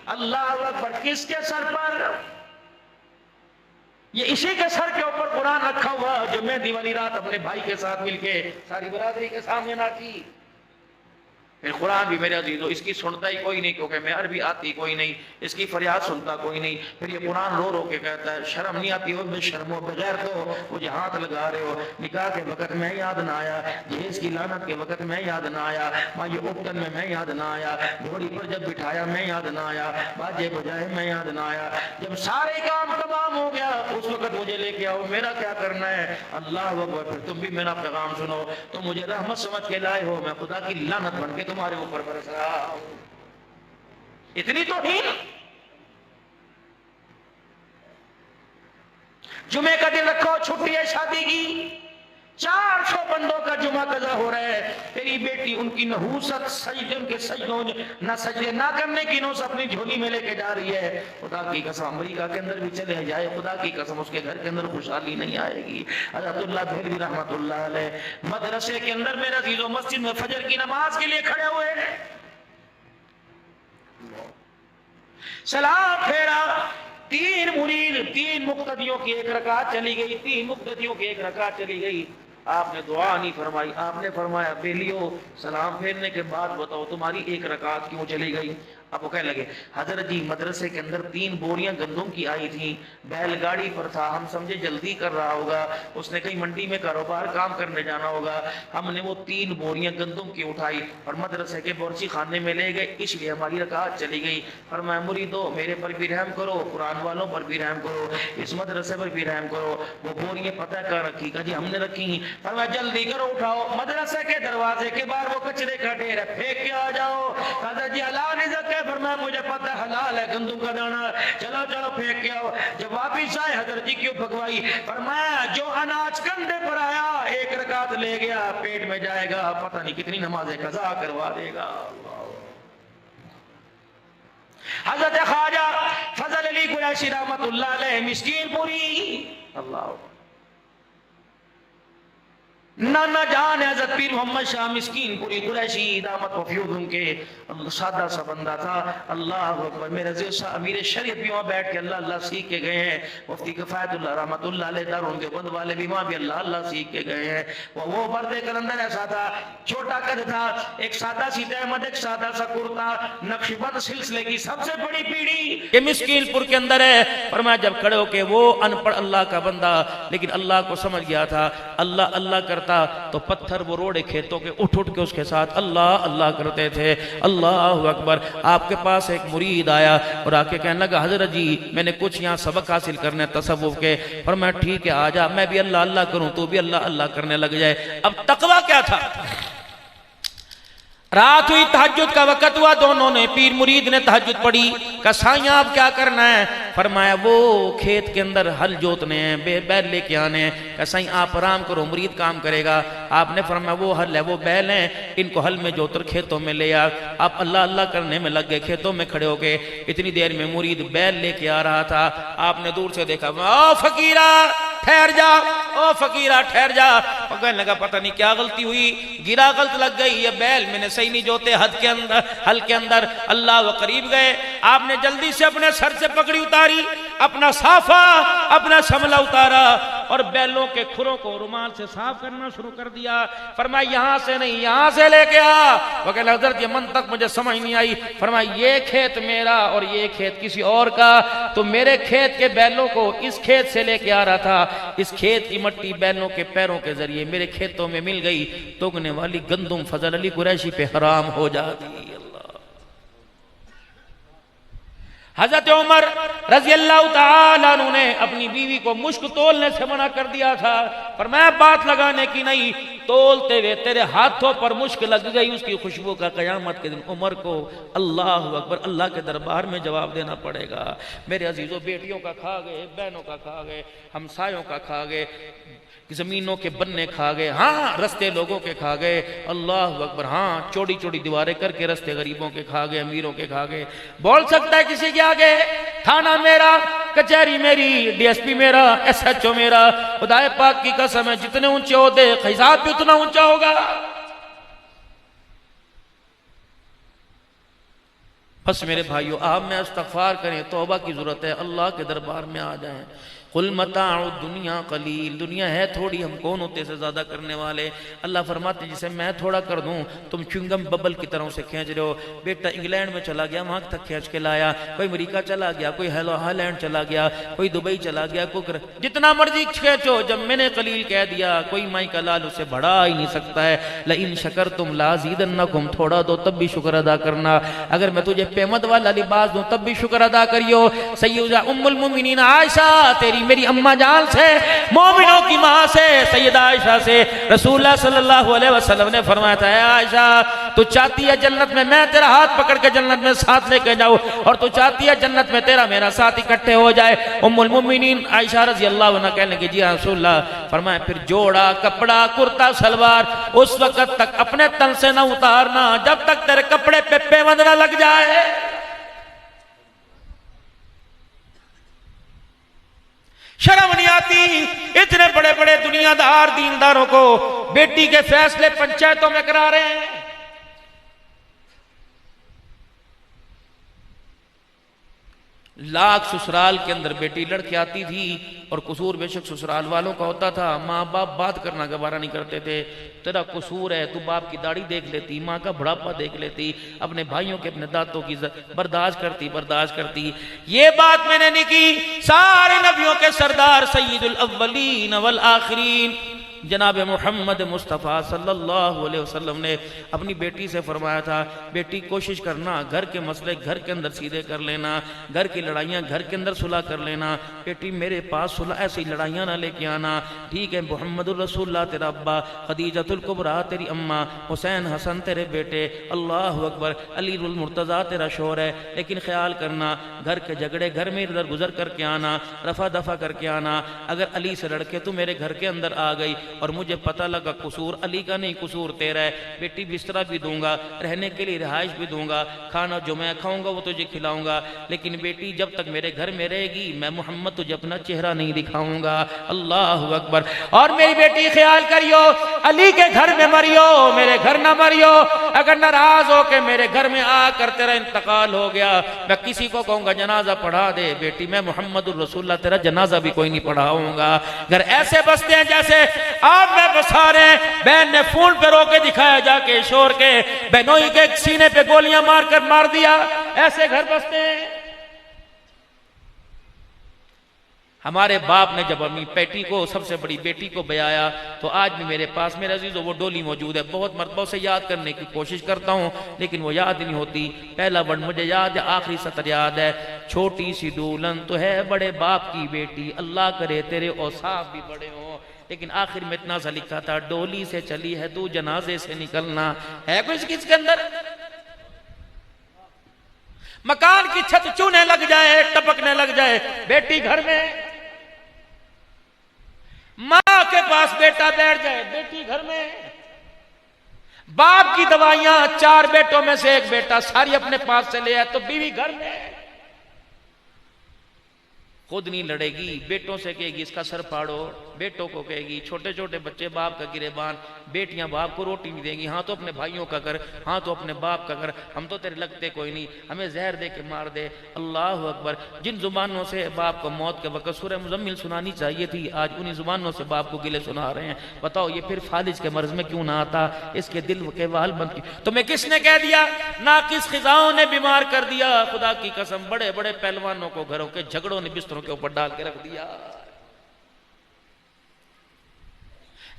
Speaker 1: अल्लाह अकबर। किसके सर पर? ये इसी के सर के ऊपर कुरान रखा हुआ जो मेहंदी वाली रात अपने भाई के साथ मिलके सारी बरादरी के सामने ना की। फिर कुरान भी मेरे अजीजों इसकी सुनता ही कोई नहीं, क्योंकि मैं अरबी आती कोई नहीं, इसकी फरियाद सुनता कोई नहीं। फिर ये कुरान रो रो के कहता है शर्म नहीं आती हो, बेशर्मो बगैर तो मुझे हाथ लगा रहे हो, निकाह के वक्त मैं याद ना आया, जहेज की लानत के वक्त मैं याद ना आया, माँ ये उपटन में मैं याद ना आया, घोड़ी पर जब बिठाया मैं याद ना आया, बाजे बजाए मैं याद ना आया, जब सारे काम तमाम हो गया उस वक्त मुझे लेके आओ, मेरा क्या करना है। अल्लाह अकबर। फिर तुम भी मेरा पैगाम सुनो, तुम मुझे रहमत समझ के लाए हो, मैं खुदा की लानत बन के तुम्हारे ऊपर बरस रहा हूं। इतनी तो नहीं। जुमे का दिन रखो, छुट्टी है शादी की, 400 बंदों का जुमा कज़ा हो रहा है, तेरी बेटी उनकी नहूसत सजदे उनके सजदों ना सजदे ना करने की नौस अपनी झोली में लेके जा रही है। खुदा की कसम अमेरिका के अंदर भी चले जाए, खुदा की कसम उसके घर के अंदर खुशहाली नहीं आएगी। हज़रतुल्लाह देहलवी रहमतुल्लाह अलैह मदरसे के अंदर मेरा अज़ीज़ों मस्जिद में फजर की नमाज के लिए खड़े हुए हैं, सलाम फेरा, 3 मुरीद 3 मुक्तदियों की 1 रकात चली गई, 3 मुक्तदियों की 1 रकात चली गई। आपने दुआ नहीं फरमाई, आपने फरमाया बेलियो सलाम फेरने के बाद बताओ तुम्हारी 1 रकात क्यों चली गई। अब वो कहने लगे हजरत जी मदरसे के अंदर 3 बोरियां गंदम की आई थी, बैलगाड़ी पर था, हम समझे जल्दी कर रहा होगा, उसने कहीं मंडी में कारोबार काम करने जाना होगा, हमने वो 3 बोरियां गंदम की उठाई और मदरसे के बोरची खाने में ले गए, इसलिए हमारी रकात चली गई। और मैं मुरीदो मेरे पर भी रहम करो, कुरान वालों पर भी रहम करो, इस मदरसे पर भी रहम करो। वो बोरियां पता कर रखी का जी हमने रखी, पर मैं जल्दी करो उठाओ, मदरसे के दरवाजे के बाहर वो कचरे का ढेर है, फेंक के आ जाओ। जी अल्लाह ने फरमाया मुझे पता हलाल है गंदम का दाना, चलो चलो फेंक के आओ। जब वापिस आए हजरत जी क्यों भगवाई, फरमाया जो अनाज कंधे पर आया 1 रकात ले गया, पेट में जाएगा पता नहीं कितनी नमाजें कज़ा करवा देगा। हजरत ख्वाजा फजल अली कुरैशी रहमतुल्लाह अलैह मिस्कीनपुरी, अल्लाह नाना जान हज़रत पीर मोहम्मद शाह मिस्कीनपुरी कुरैशी दामत वफ़यूद उनके सादा सा बंदा था। अल्लाह अकबर। मेरे अमीर शरीयत भी वहाँ बैठ के अल्लाह अल्लाह सीख के गए हैं। मुफ्ती किफ़ायतुल्लाह रहमतुल्लाह अलैह दारुल देवबंद वाले भी वहाँ भी अल्लाह अल्लाह सीख के गए हैं। वो बर्दे कलंदर ऐसा था, छोटा कद था, एक सादा सी तहमद, एक सादा सा कुर्ता, नक्शबंद सिलसिले की सबसे बड़ी पीढ़ी ये मिस्कीनपुर के अंदर है। पर मैं जब खड़े होके वो अनपढ़ अल्लाह का बंदा लेकिन अल्लाह को समझ गया था, अल्लाह अल्लाह करता तो पत्थर वो रोड़े खेतों के उठ उठ के उसके साथ अल्लाह अल्लाह करते थे। अल्लाह अकबर। आपके पास एक मुरीद आया और आके कहने लगा हजरत जी मैंने कुछ यहाँ सबक हासिल करने तसव्वुफ के। और मैं ठीक है आजा, मैं भी अल्लाह अल्लाह करूं तू भी अल्लाह अल्लाह करने लग जाए। अब तकवा क्या था, रात हुई तहज्जुद का वक्त हुआ, दोनों ने पीर मुरीद ने तहज्जुद पढ़ी। कसाईयां अब क्या करना है, फरमाया वो खेत के अंदर हल जोतने हैं, बैल लेके आने हैं। कसाई आप आराम करो, मुरीद काम करेगा। आपने फरमाया वो हल है, वो बैल हैं, इनको हल में जोतर खेतों में ले आ। आप अल्लाह अल्लाह करने में लग गए, खेतों में खड़े हो गए। इतनी देर में मुरीद बैल लेके आ रहा था। आपने दूर से देखा, ओ फकीरा ठहर जा, ओ फकीरा ठहर जा। कहने लगा पता नहीं क्या गलती हुई, गिरा गलत लग गई, ये बैल मैंने सही नहीं जोते हद के अंदर, हल के अंदर। अल्लाह वो करीब गए, आपने जल्दी से अपने सर से पकड़ी उतारी, अपना साफा अपना समला उतारा और बैलों के खुरों को रुमाल से साफ करना शुरू कर दिया। फरमाया यहां से नहीं यहां से लेके आ। वो कहला हजरत ये मंतक मुझे समझ नहीं आई। फरमाया ये खेत मेरा और ये खेत किसी और का, तो मेरे खेत के बैलों को इस खेत से लेके आ रहा था, इस खेत की मट्टी बैलों के पैरों के जरिए मेरे खेतों में मिल गई, तो उगने वाली गंदुम फजल अली कुरैशी पे हराम हो जाती। हजरत उमर रजी अल्लाह तआला अन्हु ने अपनी बीवी को मुश्क तोलने से मना कर दिया था, पर मैं बात लगाने की नहीं, तोलते हुए तेरे हाथों पर मुश्क लग गई, उसकी खुशबू का कयामत के दिन उमर को अल्लाह अकबर अल्लाह के दरबार में जवाब देना पड़ेगा। मेरे अजीजों बेटियों का खा गए, बहनों का खा गए, हमसायों का खा गए, जमीनों के बन्ने खा गए, हाँ रस्ते लोगों के खा गए, अल्लाह अकबर, हाँ चौड़ी चौड़ी दीवारें करके रस्ते गरीबों के खा गए, अमीरों के खा गए। बोल सकता है किसी के आगे थाना मेरा, कचहरी मेरी, डीएसपी मेरा, एसएचओ मेरा, खुदाए पाक की कसम है जितने ऊंचे ओहदे हिसाब भी उतना ऊंचा होगा। बस मेरे भाइयों आप में इस्तग़फ़ार करें, तौबा की जरूरत है, अल्लाह के दरबार में आ जाएं। कुल मताउ दुनिया कलील, दुनिया है थोड़ी, हम कौन होते से ज्यादा करने वाले। अल्लाह फरमाते जिसे मैं थोड़ा कर दूं तुम च्युइंगम बबल की तरह से खींच रहे हो। बेटा इंग्लैंड में चला गया, वहां तक खींच के लाया, कोई अमेरिका चला गया, कोई हॉलैंड चला गया, कोई दुबई चला गया, कोई जितना मर्जी खींचो, जब मैंने कलील कह दिया कोई माई का लाल उसे बढ़ा ही नहीं सकता है। लइन शकरतुम लाज़ीदन्नकुम, थोड़ा दो तब भी शुक्र अदा करना, अगर मैं तुझे पेमत वाला लिबास दूं तब भी शुक्र अदा करियो। सैयदा उम्मुल मोमिनीन आयशा, तेरी मेरी अम्मा जान से, मोमिनों की मां से, सैयदा आयशा से रसूलुल्लाह सल्लल्लाहु अलैहि वसल्लम ने फरमाया था, आयशा तू चाहती है जन्नत में मैं तेरा हाथ पकड़ के जन्नत में साथ लेके जाऊं, और तू चाहती है जन्नत में तेरा मेरा साथ इकट्ठे हो जाए। उम्मुल मोमिनीन आयशा रजी अल्लाह अन्हा कहने लगी जी रसूलुल्लाह, फरमाया फिर जोड़ा कपड़ा कुर्ता सलवार उस वक्त तक अपने तन से ना उतारना जब तक तेरे कपड़े पे पेवंद ना लग जाए। शर्म नहीं आती इतने बड़े बड़े दुनियादार दीनदारों को बेटी के फैसले पंचायतों में करा रहे हैं। लाख ससुराल के अंदर बेटी लड़के आती थी और कसूर बेशक ससुराल वालों का होता था, माँ बाप बात करना गवारा नहीं करते थे। तेरा कसूर है, तू बाप की दाढ़ी देख लेती, माँ का बुढ़ापा देख लेती, अपने भाइयों के अपने दांतों की बर्दाश्त करती। ये बात मैंने नहीं की, सारे नबियों के सरदार सय्यदुल अव्वलीन वल आखिरीन जनाब मोहम्मद मुस्तफ़ा सल्लल्लाहु अलैहि वसल्लम ने अपनी बेटी से फरमाया था, बेटी कोशिश करना घर के मसले घर के अंदर सीधे कर लेना, घर की लड़ाइयाँ घर के अंदर सुलह कर लेना। बेटी मेरे पास सुलह ऐसी लड़ाइयाँ ना लेके आना, ठीक है। मोहम्मदुर रसूलुल्लाह तेरा अब्बा, खदीजतुल कुबरा तेरी अम्मा, हुसैन हसन तेरे बेटे, अल्लाह अकबर, अलीउल मुर्तज़ा तेरा शोहर है, लेकिन ख्याल करना घर के झगड़े घर में इधर गुजर करके आना, रफा दफा करके आना। अगर अली से लड़के तू मेरे घर के अंदर आ गई और मुझे पता लगा कसूर अली का नहीं कसूर तेरा है, बेटी बिस्तरा भी दूंगा, रहने के लिए रिहाइश भी दूंगा, खाना जो मैं खाऊंगा वो तुझे खिलाऊंगा, लेकिन बेटी जब तक मेरे घर में रहेगी मैं मोहम्मद तुझे अपना चेहरा नहीं दिखाऊंगा। अल्लाह अकबर। और मेरी बेटी ख्याल करियो, अली के घर में मरियो, मेरे घर ना मरियो। अगर नाराज हो के मेरे घर में आकर तेरा इंतकाल हो गया, मैं किसी को कहूंगा जनाजा पढ़ा दे, बेटी मैं मोहम्मद रसूलुल्लाह तेरा जनाजा भी कोई नहीं पढ़ाऊंगा। घर ऐसे बसते हैं जैसे आप में बसा रहे। बहन ने फोन पे रोके दिखाया जाके शोर के, बहनोई के सीने पे गोलियां मारकर मार दिया, ऐसे घर बसते हैं। हमारे बाप ने जब अपनी बेटी को सबसे बड़ी बेटी को बयाया तो आज भी मेरे पास मेरे अजीजों वो डोली मौजूद है। बहुत मरतबा से याद करने की कोशिश करता हूँ लेकिन वो याद नहीं होती। पहला वर्ड मुझे याद है, आखिरी सतर याद है, छोटी सी दुल्हन तो है बड़े बाप की बेटी, अल्लाह करे तेरे औसाफ भी बड़े हों। लेकिन आखिर में इतना सा लिखा था, डोली से चली है तू जनाजे से निकलना। है कुछ किसके अंदर? मकान की छत चूने लग जाए, टपकने लग जाए, बेटी घर में, मां के पास बेटा बैठ जाए, बेटी घर में, बाप की दवाइयां 4 बेटों में से 1 बेटा सारी अपने पास से ले आए तो बीवी घर में, खुद नहीं लड़ेगी, बेटों से कहेगी इसका सर फाड़ो, बेटों को कहेगी, छोटे छोटे बच्चे बाप का गिरेबान, बेटियां बाप को रोटी नहीं देंगी, हाँ तो अपने भाइयों का कर, हाँ तो अपने बाप का कर, हम तो तेरे लगते कोई नहीं, हमें जहर दे के मार दे। अल्लाह अकबर। जिन जुबानों से बाप को मौत के वक्त सूरह मुज़म्मिल सुनानी चाहिए थी, आज उन्हीं जुबानों से बाप को गिले सुना रहे हैं। बताओ ये फिर फालिज के मर्ज में क्यों ना आता, इसके दिल के वाल बंद की। तुम्हें किसने कह दिया? ना किस खिजाओं ने बीमार कर दिया, खुदा की कसम बड़े बड़े पहलवानों को घरों के झगड़ों ने बिस्तरों के ऊपर डाल के रख दिया।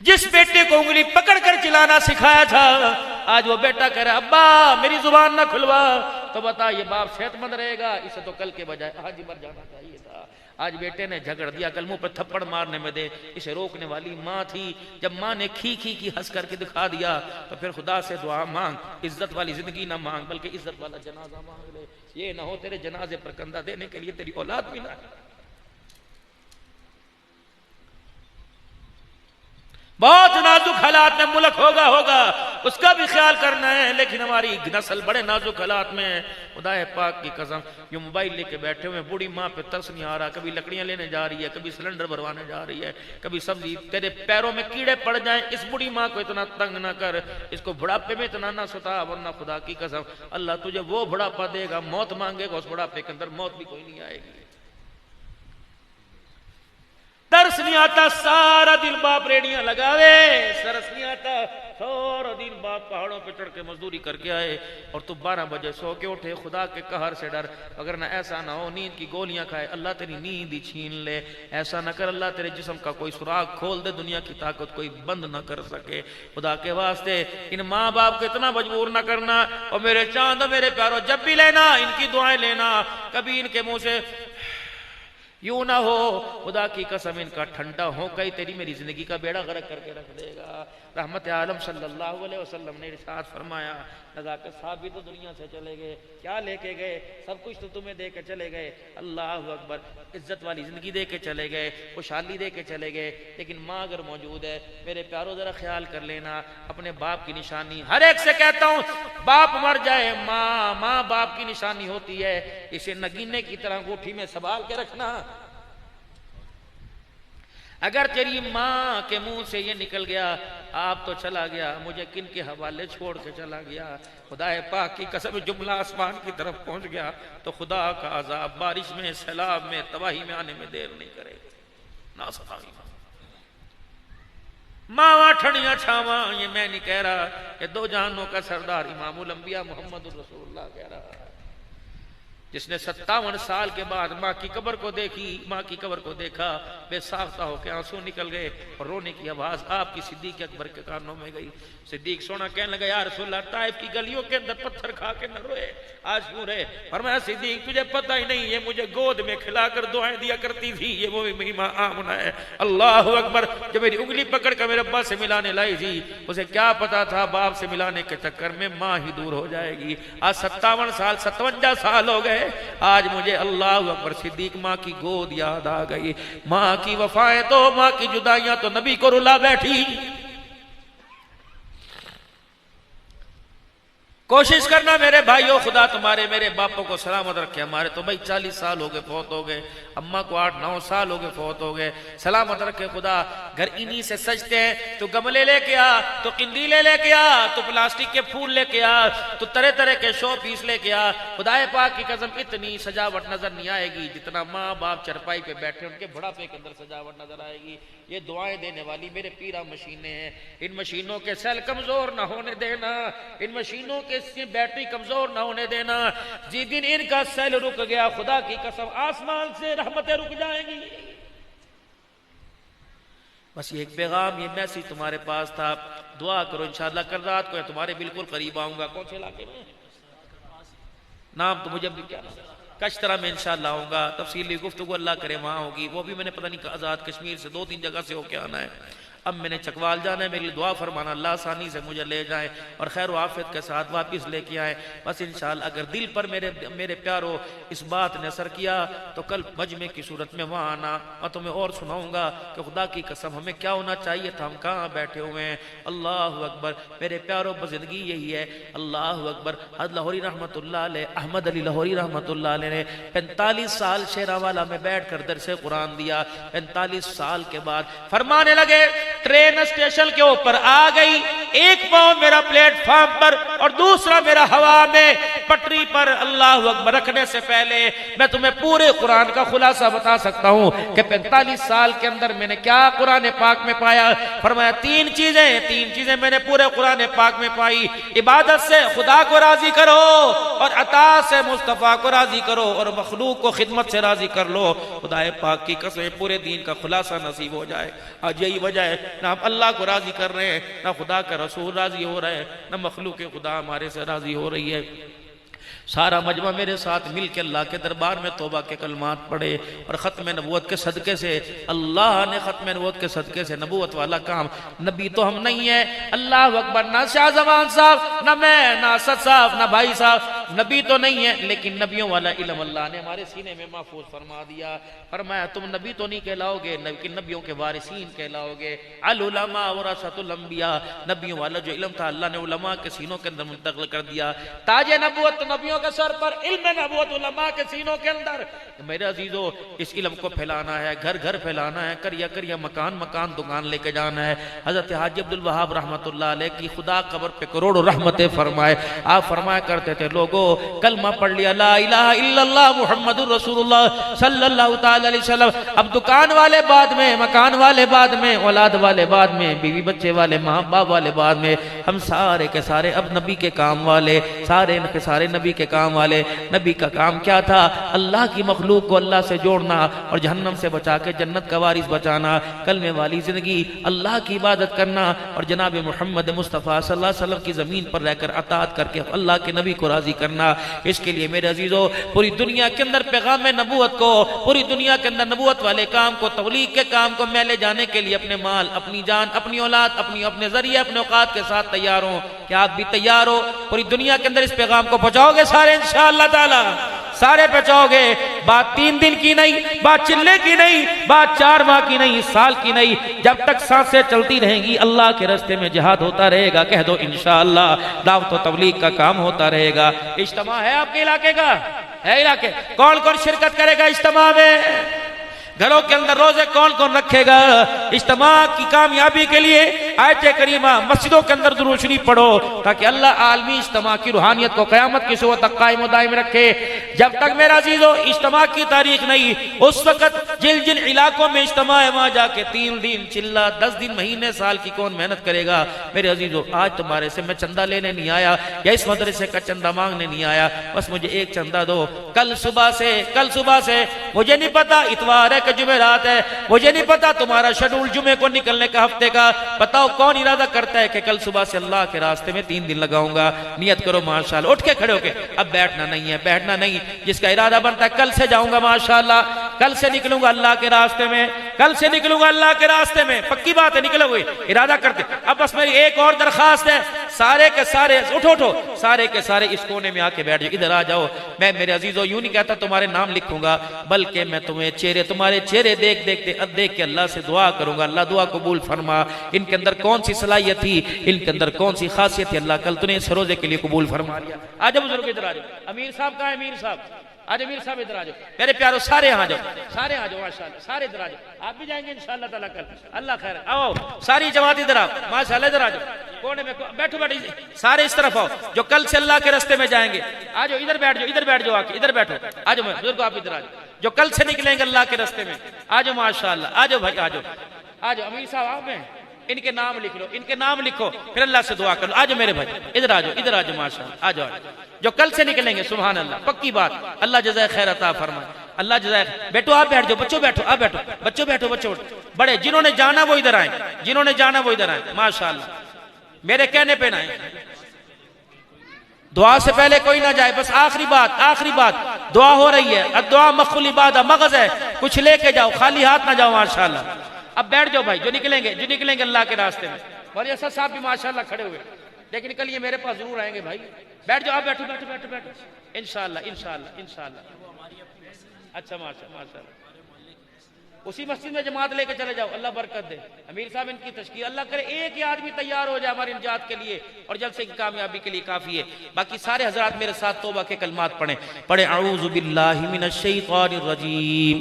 Speaker 1: जिस बेटे को उंगली पकड़कर चिल्लाना सिखाया था, आज वो बेटा कह रहा है अब्बा मेरी जुबान ना खुलवा, तो बता ये बाप सेहतमंद रहेगा? इसे तो कल के बजाय आज ही मर जाना चाहिए था। आज बेटे ने झगड़ दिया, कल मुंह पर थप्पड़ मारने में दे, इसे रोकने वाली माँ थी। जब माँ ने खी की हंस करके दिखा दिया तो फिर खुदा से दुआ मांग, इज्जत वाली जिंदगी ना मांग बल्कि इज्जत वाला जनाजा मांग ले। ये ना हो तेरे जनाजे पर कंधा देने के लिए तेरी औलाद भी ना। बहुत नाजुक हालात में मुल्क होगा उसका भी ख्याल करना है, लेकिन हमारी नस्ल बड़े नाजुक हालात में है। खुदा पाक की कसम, ये मोबाइल लेके बैठे हुए बूढ़ी माँ पे तरस नहीं आ रहा, कभी लकड़ियां लेने जा रही है, कभी सिलेंडर भरवाने जा रही है, कभी सब्जी। तेरे पैरों में कीड़े पड़ जाएं, इस बूढ़ी माँ को इतना तंग ना कर, इसको बुढ़ापे में इतना ना सुता, वरना खुदा की कसम अल्लाह तुझे वो बुढ़ापा देगा, मौत मांगेगा उस बुढ़ापे के अंदर मौत भी कोई नहीं आएगी। सरस नहीं आता, सारा दिन बाप रेडियां लगावे, सरस नहीं आता, सारा दिन बाप पहाड़ों पे चढ़ के मजदूरी करके आए और तू 12 बजे सो के उठे। खुदा के कहर से डर, अगर ना ऐसा ना हो नींद की गोलियां खाए, अल्लाह तेरी नींद ही छीन ले। ऐसा ना कर, अल्लाह तेरे जिस्म का कोई सुराग खोल दे, दुनिया की ताकत कोई बंद ना कर सके। खुदा के वास्ते इन माँ बाप को इतना मजबूर ना करना। और मेरे चांद, मेरे प्यारो, जब भी लेना इनकी दुआएं लेना, कभी इनके मुंह से यूं ना हो खुदा की कसम इनका ठंडा हो गई तेरी मेरी जिंदगी का बेड़ा गर्क करके रख देगा। रहमत आलम सल्लल्लाहु अलैहि वसल्लम ने इरशाद फरमाया, लगा के साहब भी तो दुनिया से चले गए, क्या लेके गए? सब कुछ तो तुम्हें दे के चले गए, अल्लाह अकबर, इज्जत वाली जिंदगी दे के चले गए, खुशहाली दे के चले गए, लेकिन माँ अगर मौजूद है, मेरे प्यारो जरा ख्याल कर लेना अपने बाप की निशानी। हर एक से कहता हूँ, बाप मर जाए, माँ बाप की निशानी होती है, इसे नगीने की तरह अंगूठी में संभाल के रखना। अगर तेरी माँ के मुंह से ये निकल गया, आप तो चला गया, मुझे किन के हवाले छोड़ के चला गया, खुदाए पाक की कसम जुमला आसमान की तरफ पहुंच गया, तो खुदा का अजाब बारिश में, सैलाब में, तबाही में आने में देर नहीं करेगा। ना सतावी मावा ठणिया छावा, ये मैं नहीं कह रहा, ये दो जहानों का सरदार इमामुल अंबिया मोहम्मद रसूलुल्लाह कह रहा है, जिसने 57 साल के बाद माँ की कब्र को देखी, माँ की कब्र को देखा, बेसाख्ता होकर आंसू निकल गए और रोने की आवाज आपकी सिद्दीक अकबर के कानों में गई। सिद्दीक सोना कहने लगा, या रसूलल्लाह, ताइफ की गलियों के अंदर पत्थर खा के न रोए, आज क्यों रहे? और मैं, सिद्दीक तुझे पता ही नहीं, ये मुझे गोद में खिलाकर दुआएं दिया करती थी, ये वो भी मेरी माँ आमना है। अल्लाह अकबर, जब मेरी उंगली पकड़ कर मेरे अब्बा से मिलाने लाई थी, उसे क्या पता था बाप से मिलाने के चक्कर में माँ ही दूर हो जाएगी। आज 57 साल 57 साल हो गए, आज मुझे अल्लाह अकबर सिद्दीक माँ की गोद याद आ गई। माँ की वफाएं तो, माँ की जुदाइयां तो नबी को रुला बैठी। कोशिश करना मेरे भाइयों, खुदा तुम्हारे मेरे बापों को सलामत रखे। हमारे तो भाई 40 साल हो गए फौत हो गए, अम्मा को 8-9 साल हो गए फौत हो गए, सलामत रखे खुदा। घर इन्हीं से सजते हैं, तो गमले लेके आ, तो किंदीले लेके आ, तो प्लास्टिक के फूल लेके आ, तो तरह तरह के शो पीस लेके आ। खुदाए पाक की कसम इतनी सजावट नजर नहीं आएगी जितना माँ बाप चरपाई पे बैठे उनके बुढ़ापे के अंदर सजावट नजर आएगी। ये दुआएं देने वाली मेरे पीरा मशीनें हैं, इन मशीनों के सेल कमजोर ना होने देना, इन मशीनों के बैटरी कमजोर ना होने देना। जिस दिन इनका सेल रुक गया, खुदा की कसम आसमान से रहमतें रुक जाएंगी। बस ये एक पैगाम, ये मैसेज तुम्हारे पास था। दुआ करो इंशाअल्लाह, कल रात को तुम्हारे बिल्कुल करीब आऊंगा। कौन से इलाके में? नाम तो मुझे भी क्या, कश्तरा में इंशाअल्लाह आऊंगा। तफसीली गुफ्तगू अल्लाह करे वहां होगी, वो भी मैंने पता नहीं आजाद कश्मीर से 2-3 जगह से होके आना है। अब मैंने चकवाल जाना है, मेरे लिए दुआ फरमाना, अल्लाह आसानी से मुझे ले जाए और खैर आफियत के साथ वापस लेके आए। बस इंशाअल्लाह अगर दिल पर मेरे प्यारो इस बात ने असर किया तो कल मजमे की सूरत में वहाँ आना और तुम्हें और सुनाऊंगा कि खुदा की कसम हमें क्या होना चाहिए था, हम कहाँ बैठे हुए हैं। अल्लाह अकबर मेरे प्यारो, बस जिंदगी यही है। अल्लाह अकबर। हज़रत लाहौरी रहमतुल्लाह अलैह, अहमद अली लाहौरी रहमतुल्लाह अलैह ने 45 साल शेरावाला में बैठ कर दरसे कुरान दिया। 45 साल के बाद फरमाने लगे, ट्रेन स्टेशन के ऊपर आ गई, एक पांव मेरा प्लेटफॉर्म पर और दूसरा मेरा हवा में पटरी पर। अल्लाह अकबर। रखने से पहले मैं तुम्हें पूरे कुरान का खुलासा बता सकता हूं कि 45 साल के अंदर मैंने क्या कुरान पाक में पाया। फरमाया तीन चीजें मैंने पूरे कुरान पाक में पाई। इबादत से खुदा को राजी करो और अता से मुस्तफा को राजी करो और मखलूक को खिदमत से राजी कर लो। खुदा पाक की कसम पूरे दीन का खुलासा नसीब हो जाए। आज यही वजह है, ना हम अल्लाह को राजी कर रहे हैं, ना खुदा का रसूल राजी हो रहा है, ना मखलूक खुदा हमारे से राजी हो रही है। सारा मजमा मेरे साथ मिल के अल्लाह के दरबार में तौबा के कलमात पढ़े और ख़त्म नबूवत के सदक़े से, अल्लाह ने ख़त्म नबूवत के सदक़े से नबूवत वाला काम, नबी तो हम नहीं है, अल्लाह अकबर, ना शाहजवान साहब, ना मैं, ना असद साहब, ना भाई साहब, नबी तो नहीं है, लेकिन नबियों वाला इल्म अल्लाह ने हमारे सीने में महफूज फरमा दिया। फरमाया तुम नबी तो नहीं कहलाओगे, लेकिन नबियों के वारिसीन कहलाओगे। अल उलमा वरसतुल अंबिया, नबियों वाला जो इल्म था अल्लाह ने उलमा के सीनों के अंदर मुंतकिल कर दिया। ताजे नबूवत नबियों के सर पर, इल्म नबूवत उलमा के सीनों के अंदर। मेरे अजीजों, इस इल्म को फैलाना है, घर घर फैलाना है, करिया करिया मकान मकान दुकान लेके जाना है। हजरत हाजी अब्दुल वहाब रहमतुल्लाह अलैह की खुदा कब्र पे करोड़ों रहमतें फरमाए। आप फरमाया करते थे, लोगों को कलमा पढ़ लिया, ला इलाहा इल्लल्लाह मुहम्मदुर रसूलुल्लाह सल्लल्लाहु ताला अलैहि वसल्लम। अब दुकान वाले बाद में, मकान वाले बाद में, औलाद वाले बाद में, बीवी बच्चे वाले, माँ बाप वाले बाद में, हम सारे के सारे अब नबी के काम वाले, सारे के सारे नबी के काम वाले। नबी का काम क्या था? अल्लाह की मखलूक को अल्लाह से जोड़ना और जहन्नम से बचा के जन्नत का वारिस बचाना, कलमे वाली जिंदगी, अल्लाह की इबादत करना और जनाब मोहम्मद मुस्तफ़ा सल्लल्लाहु अलैहि वसल्लम की ज़मीन पर रहकर अताअत करके अल्लाह के नबी को राज़ी करना। इसके लिए मेरे अजीज़ों, पूरी दुनिया के अंदर पैगाम नबूवत को, पूरी दुनिया के अंदर नबूवत वाले काम को, तबलीग के काम को मैं ले जाने के लिए अपने माल, अपनी जान, अपनी औलाद, अपने जरिए, अपने औकात के साथ तैयार हो। क्या आप भी तैयार हो? पूरी दुनिया के अंदर इस पैगाम को पहुंचाओगे सारे इंशाअल्लाह ताला? सारे पहुंचाओगे। बात 3 दिन की नहीं, बात चिल्ले की नहीं, बात 4 माह की नहीं, साल की नहीं, जब तक सांसें चलती रहेंगी अल्लाह के रास्ते में जिहाद होता रहेगा। कह दो इंशाअल्लाह दावत व तबलीग का काम होता रहेगा। इज्तिमा है आपके इलाके का? है इलाके? कौन कौन शिरकत करेगा इज्तिमा में? घरों के अंदर रोजे कौन कौन रखेगा? इज्तिमा की कामयाबी के लिए आयत करीमा मस्जिदों के अंदर दुरूद शरीफ पढ़ो ताकि अल्लाह आलमी इज्तिमा की रूहानियत को क़यामत की सुबह तक कायम दायम रखे। जब तक मेरा अजीजों इज्तिमा की तारीख नहीं, उस वक्त जिन जिन इलाकों में इज्तिमा है वहां जाके 3 दिन चिल्ला, 10 दिन, महीने, साल की कौन मेहनत करेगा? मेरे अजीजों, आज तुम्हारे से मैं चंदा लेने नहीं आया या इस मदरसे का चंदा मांगने नहीं आया, बस मुझे एक चंदा दो। कल सुबह से मुझे नहीं पता इतवार है, जुमेरात है, मुझे नहीं पता तुम्हारा शेड्यूल जुमे को निकलने का, हफ्ते का। बताओ कौन इरादा करता है कि कल सुबह से अल्लाह के रास्ते में 3 दिन लगाऊंगा? नियत करो माशाअल्लाह, उठ के खड़े होके। अब बैठना नहीं है, बैठना नहीं। जिसका इरादा बनता है कल से जाऊंगा माशाअल्लाह, कल से निकलूंगा अल्लाह के रास्ते में, कल से निकलूंगा अल्लाह के रास्ते में, पक्की बात है, निकलोगे, इरादा करते। अब बस मेरी एक और दरखास्त है, सारे के सारे उठो, सारे के सारे इस कोने में आके बैठ जाओ, इधर आ जाओ। मैं मेरे अजीजों यूं नहीं कहता तुम्हारे नाम लिखूंगा, बल्कि मैं तुम्हें तुम्हारे चेहरे देख के अल्लाह से दुआ करूंगा। अल्लाह दुआ कबूल फरमा। इनके अंदर कौन सी सलाहियत थी, इनके अंदर कौन सी खासियत थी, अल्लाह कल तूने इस रोजे के लिए कबूल फरमा लिया। आ जाओ बुजुर्ग, इधर आ जाओ। अमीर साहब कहाँ है? अमीर साहब आज, अमीर साहब इधर आ जाओ। मेरे प्यारो सारे यहाँ जाओ, सारे आ जाओ माशाअल्लाह, सारे इधर आ जाओ। आप भी जाएंगे इंशाअल्लाह ताला कल, अल्लाह खैर। आओ सारी जमात इधर आओ माशाअल्लाह, इधर आ जाओ, कोने में बैठो, सारे इस तरफ आओ जो कल से अल्लाह के रास्ते में जाएंगे। आ जाओ, इधर बैठ जाओ, आके इधर बैठो। आ जाओ बुजुर्ग, आप इधर आ जाओ, जो कल से निकलेंगे अल्लाह के रास्ते में। आ जाओ माशाअल्लाह, आ जाओ भाई, आ जाओ। अमीर साहब आप में इनके नाम लिख लो, इनके नाम लिखो, फिर अल्लाह से दुआ कर लो। आ जाओ मेरे भाई, इधर आ जाओ माशाअल्लाह, आ जाओ। जो कल से निकलेंगे, सुभान अल्लाह, पक्की बात, अल्लाह जज़ाए खैर अता फरमाए, अल्लाह जज़ाए। बैठो, आप बैठ जाओ, बच्चों बैठो, आप बैठो, बच्चों बैठो, बच्चों बड़े, जिन्होंने जाना वो इधर आए, जिन्होंने जाना वो इधर आए माशाअल्लाह। मेरे कहने पे ना आए, दुआ से पहले कोई ना जाए, बस आखिरी बात, दुआ हो रही है। दुआ मखुल इबादा मगज है, कुछ लेके जाओ, खाली हाथ ना जाओ माशाअल्लाह। अब बैठ जाओ भाई, जो निकलेंगे अल्लाह के रास्ते में। मौलवी असद साहब भी माशाअल्लाह खड़े हुए, लेकिन कल ये मेरे पास जरूर आएंगे भाई। बैठ जाओ, आप बैठो इंशाअल्लाह। अच्छा माशाअल्लाह, उसी मस्जिद में जमात लेके चले जाओ, अल्लाह बरकत दे। अमीर साहब इनकी तशकील, अल्लाह करे एक ही आदमी तैयार हो जाए हमारी निजात के लिए और जलसे की कामयाबी के लिए काफी है। बाकी सारे हजरात मेरे साथ तौबा के कलमात पढ़े। औज़ु बिल्लाहि मिनश शैतानिर रजीम,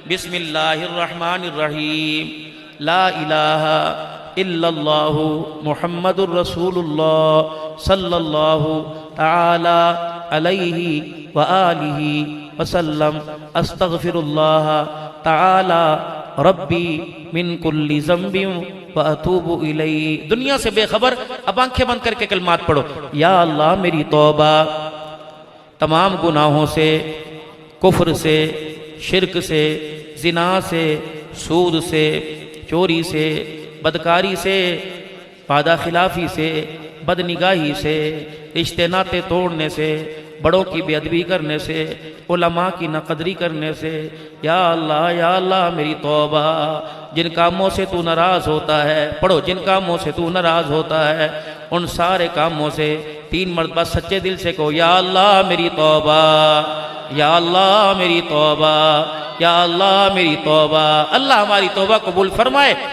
Speaker 1: बिस्मिल्लाहिर रहमानिर रहीम, ला इलाहा इल्लल्लाहु मुहम्मदुर रसूलुल्लाह सल्लल्लाहु तआला अलैहि व आलिहि वसल्लम, अस्तगफिरुल्लाह ताला रब्बी मिन कुल्ली ज़ंबिन व अतूबु इलैहि। दुनिया से बेखबर, अब आंखें बंद करके कलमात पढ़ो। या अल्लाह मेरी तौबा तमाम गुनाहों से, कुफ्र से, शिरक से, जिना से, सूद से, चोरी से, बदकारी से, वादा खिलाफी से, बदनिगाही से, रिश्ते नाते तोड़ने से, बड़ों की बेअदबी करने से, उलमा की नक़दरी करने से। या अल्लाह मेरी तौबा। जिन कामों से तू नाराज़ होता है, पढ़ो, जिन कामों से तू नाराज़ होता है उन सारे कामों से 3 मरतबा सच्चे दिल से कहो, या अल्लाह मेरी तौबा, या अल्लाह मेरी तौबा, या अल्लाह मेरी तौबा। अल्लाह हमारी तौबा कबूल फरमाए।